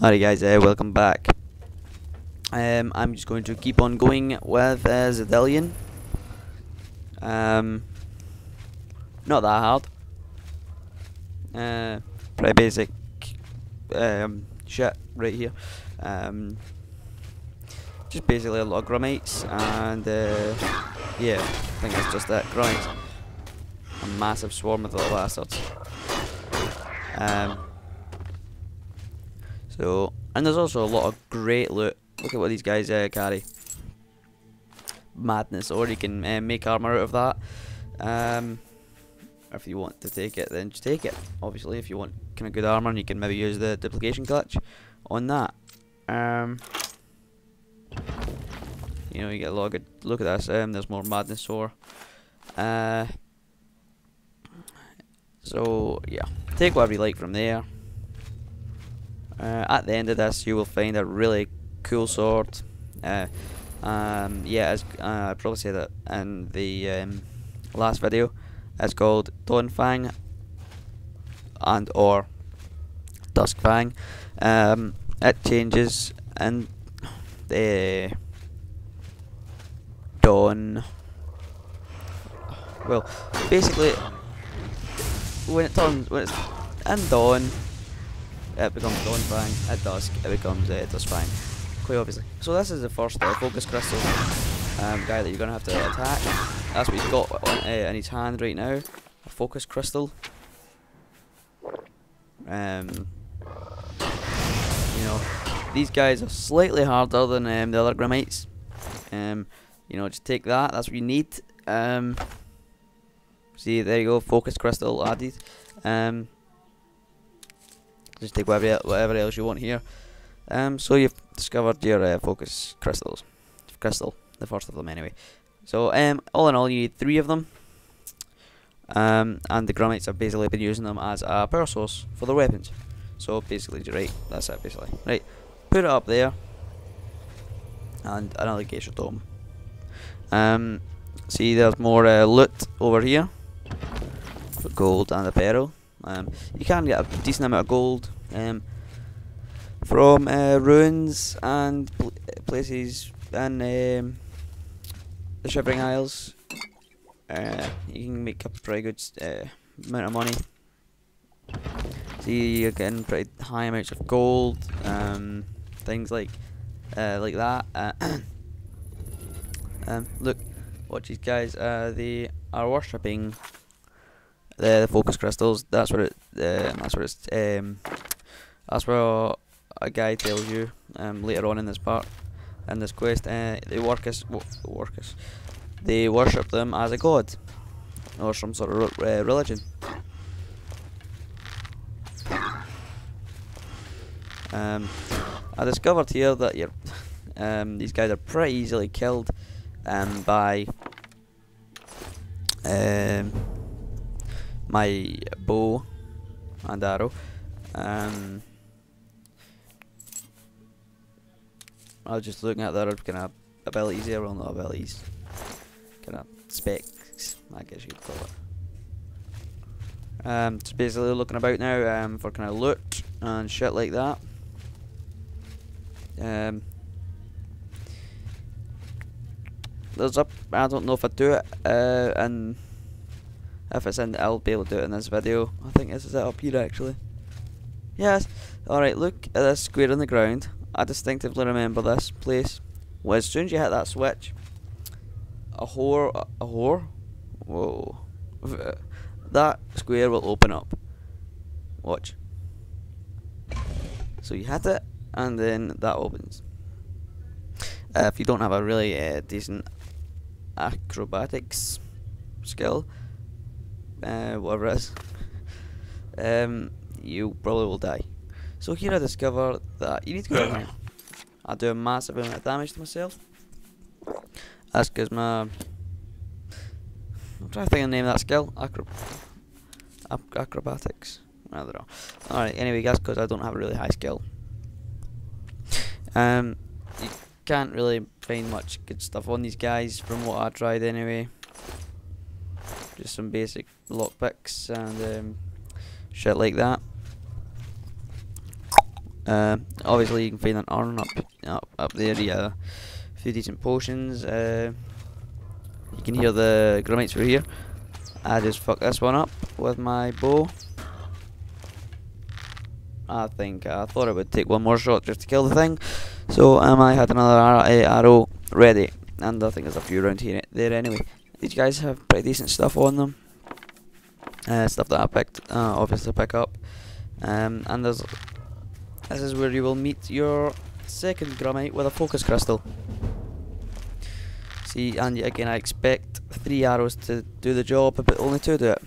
Alright guys, welcome back. I'm just going to keep on going with Xedilian. Not that hard. Pretty basic shit right here. Just basically a lot of grummates and yeah, I think it's just that, grummates. A massive swarm of little bastards. And there's also a lot of great loot. Look at what these guys carry. Madness. Or you can make armor out of that. If you want to take it, then just take it. Obviously, if you want kind of good armor, and you can maybe use the duplication clutch on that. You know, you get a lot of good. Look at this. There's more madness sword. So yeah, take whatever you like from there. At the end of this, you will find a really cool sword. Yeah, as I probably said that in the last video. It's called Dawnfang and or Duskfang. It changes in the dawn. Well, basically, when it's in dawn, it becomes Dawnfang. At dusk, it becomes Duskfang. Quite obviously. So this is the first focus crystal guy that you're gonna have to attack. That's what he's got on, in his hand right now. A focus crystal. You know, these guys are slightly harder than the other grummates. You know, just take that. That's what you need. See, there you go. Focus crystal added. Just take whatever else you want here. So you've discovered your focus crystal, the first of them anyway. So all in all, you need 3 of them. And the grummates have basically been using them as a power source for their weapons. So basically, right, that's it basically. Right, put it up there, and another geisha dome. See, there's more loot over here for gold and apparel. You can get a decent amount of gold from ruins and places in the Shivering Isles. You can make a pretty good amount of money. See, you're getting pretty high amounts of gold, things like that. Look, watch these guys. They are worshipping the focus crystals. That's what it. That's what a guy tells you later on in this part, in this quest. They worship them as a god or some sort of religion. I discovered here that these guys are pretty easily killed by my bow and arrow. I was just looking at their kind of abilities here. Well, not abilities, kind of specs, I guess you could call it. Just basically looking about now for kind of loot and shit like that. There's up. I don't know if I do it, and if it's in, I'll be able to do it in this video. I think this is it up here actually. Yes. All right. Look at this square on the ground. I distinctively remember this place. Well, as soon as you hit that switch, a whore. Whoa. That square will open up. Watch. So you hit it, and then that opens. If you don't have a really decent acrobatics skill, whatever it is, you probably will die. So here I discovered that you need to go down here. I do a massive amount of damage to myself. That's because I'm trying to think of the name of that skill. Acrobatics. I don't know. Alright, anyway guys, because I don't have a really high skill. You can't really find much good stuff on these guys from what I tried anyway. Just some basic lockpicks and shit like that. Obviously you can find an urn up there. Yeah, a few decent potions. You can hear the grummites through here. I just fucked this one up with my bow. I thought it would take one more shot just to kill the thing, so I had another arrow ready, and I think there's a few around here there anyway. These guys have pretty decent stuff on them, stuff that I picked, obviously pick up, and this is where you will meet your second grummite with a focus crystal. See, and again I expect 3 arrows to do the job, but only 2 do it.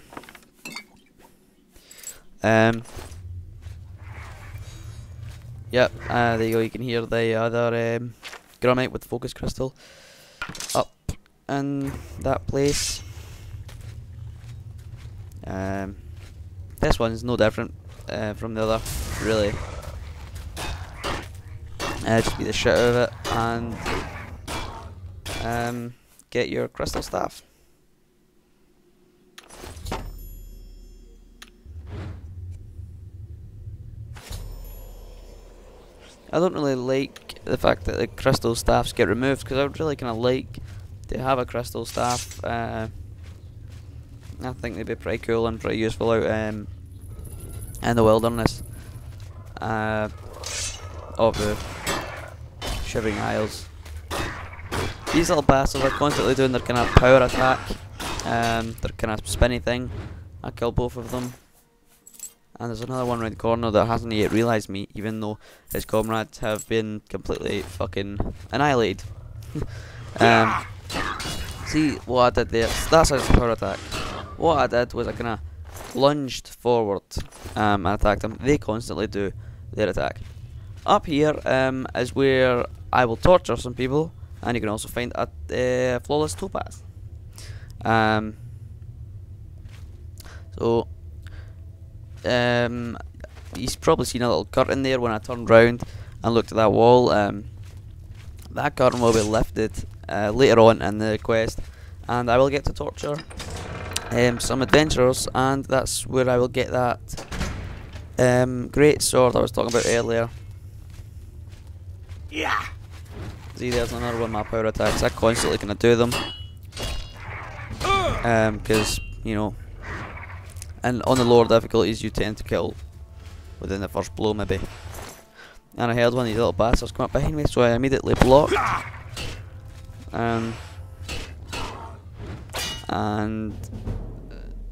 Yep, there you go, you can hear the other grummite with the focus crystal up in that place. This one's no different from the other, really. Just beat the shit out of it and get your crystal staff. I don't really like the fact that the crystal staffs get removed, because I would really kind of like to have a crystal staff. I think they'd be pretty cool and pretty useful out in the wilderness of the Shivering Isles. These little bastards are constantly doing their kind of power attack, their kind of spinny thing. I killed both of them. And there's another one around the corner that hasn't yet realised me, even though his comrades have been completely fucking annihilated. See what I did there? That's his power attack. What I did was I kind of lunged forward and attacked them. They constantly do their attack. Up here is where I will torture some people, and you can also find a flawless topaz. You've probably seen a little curtain there when I turned round and looked at that wall. That curtain will be lifted later on in the quest, and I will get to torture some adventurers, and that's where I will get that great sword I was talking about earlier. Yeah. See, there's another one of my power attacks. I constantly gonna do them, because you know, and on the lower difficulties you tend to kill within the first blow maybe. And I heard one of these little bastards come up behind me, so I immediately blocked. And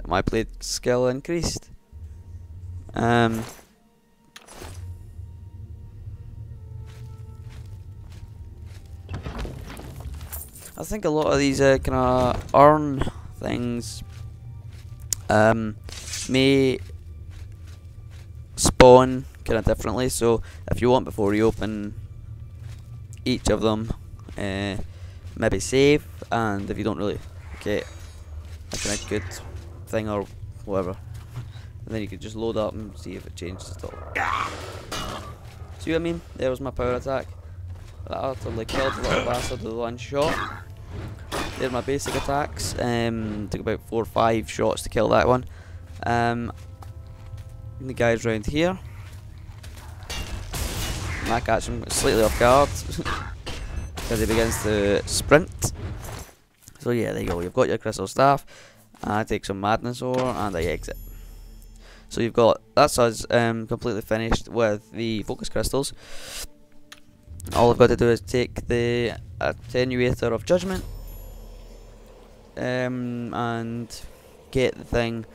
my blade skill increased. I think a lot of these kind of urn things may spawn kind of differently, so if you want, before you open each of them, maybe save, and if you don't really get a kind of good thing or whatever, then you could just load up and see if it changes at all. See what I mean? There was my power attack. That utterly killed the little bastard with one shot. There's my basic attacks. Took about 4 or 5 shots to kill that one. The guy's round here. And I catch him slightly off guard because he begins to sprint. So yeah, there you go. You've got your crystal staff. I take some madness ore and I exit. So you've got, that's us completely finished with the focus crystals. All I've got to do is take the attenuator of judgment and get the thing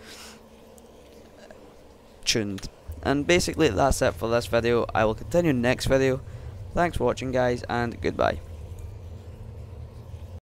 tuned. And basically that's it for this video. I will continue next video. Thanks for watching, guys, and goodbye.